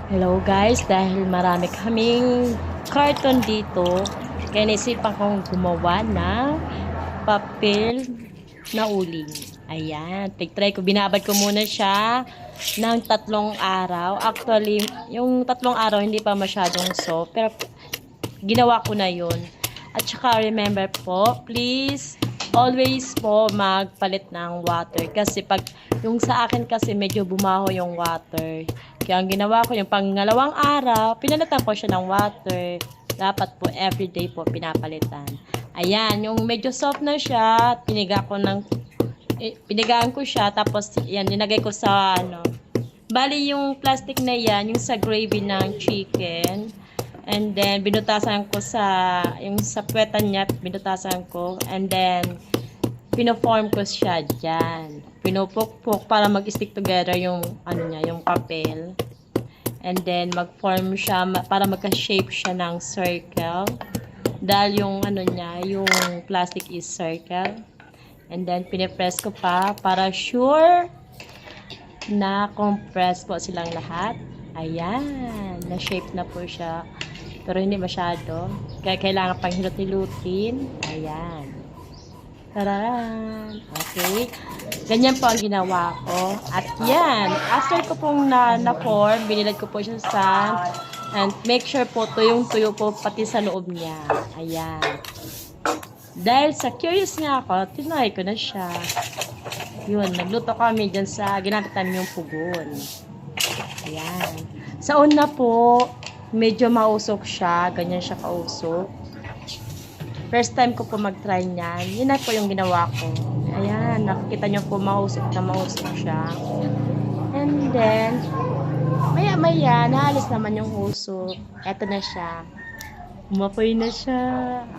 Hello guys, dahil marami kaming carton dito, kaya naisipan kong gumawa ng papel na uling. Ayan, tig-try ko. Binabad ko muna siya ng 3 araw. Actually, yung 3 araw hindi pa masyadong soft, pero ginawa ko na yun. At saka remember po, please, always po magpalit ng water. Kasi pag, yung sa akin kasi medyo bumaho yung water. Kaya ang ginawa ko, yung pangalawang araw, pinalitan ko siya ng water. Dapat po, everyday po, pinapalitan. Ayan, yung medyo soft na siya, pinigaan ko siya, tapos, yan, ninagay ko sa, bali yung plastic na yan, yung sa gravy ng chicken. And then, binutasan ko yung sa puwetan niya, binutasan ko. And then, pinoform ko siya dyan. Pinupukpok para mag-stick together yung, yung papel. And then, mag-form siya, para magka-shape siya ng circle. Dahil yung, yung plastic is circle. And then, pinipress ko pa para sure na compress po silang lahat. Ayan, na-shape na po siya. Pero hindi masyado. Kaya kailangan pang hilot-hilutin. Ayan. Tararan. Okay. Ganyan po ang ginawa ko. At yan. After ko pong na-form, binilad ko po siya sa and make sure po tuyong-tuyo po pati sa loob niya. Ayan. Dahil sa curious nga ako, tinry ko na siya. Yun. Nagluto kami dyan sa ginamit namin yung pugon. Ayan. Sa una po, medyo mausok siya. Ganyan siya kausok. First time ko po mag-try niyan. Yun na po yung ginawa ko. Ayan. Nakikita nyo po mausok na mausok siya. And then, maya-maya, naalis naman yung usok. Eto na siya. Umapoy na siya.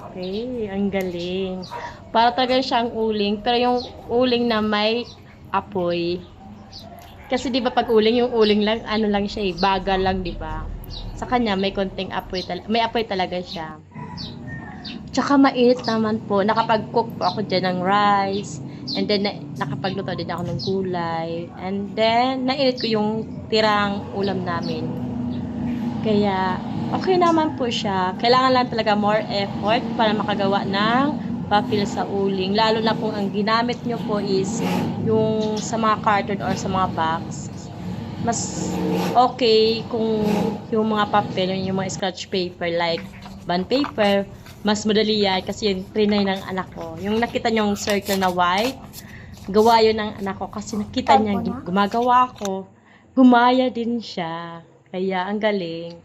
Okay. Ang galing. Para talaga siyang uling. Pero yung uling na may apoy. Kasi di ba pag uling, yung uling lang, lang siya bagal lang, di ba? Sa kanya, may konting apoy, may apoy talaga siya. Tsaka mainit naman po. Nakapag-cook po ako dyan ng rice. And then, nakapagluto din ako ng gulay. And then, nainit ko yung tirang ulam namin. Kaya, okay naman po siya. Kailangan lang talaga more effort para makagawa ng papel sa uling. Lalo na kung ang ginamit nyo po is yung sa mga carton or sa mga box. Mas okay kung yung mga papel, yung mga scratch paper like bond paper, mas madali yan kasi yung trinay ng anak ko. Yung nakita nyong circle na white, gawa yun ng anak ko kasi nakita niya gumagawa ako. Gumaya din siya. Kaya ang galing.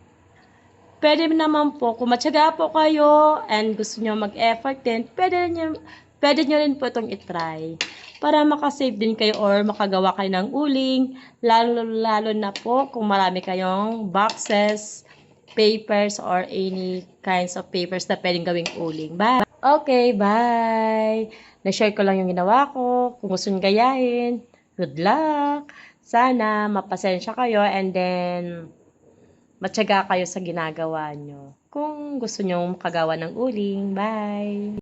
Pwede naman po, kung matyaga po kayo and gusto nyo mag-effort din, pwede nyo rin po itong itry. Para makasave din kayo or makagawa kayo ng uling, lalo na po kung marami kayong boxes, papers, or any kinds of papers na pwedeng gawing uling. Bye! Okay, bye! Na-share ko lang yung ginawa ko. Kung gusto nyo gayahin, good luck! Sana mapasensya kayo and then matyaga kayo sa ginagawa nyo. Kung gusto nyo makagawa ng uling, bye!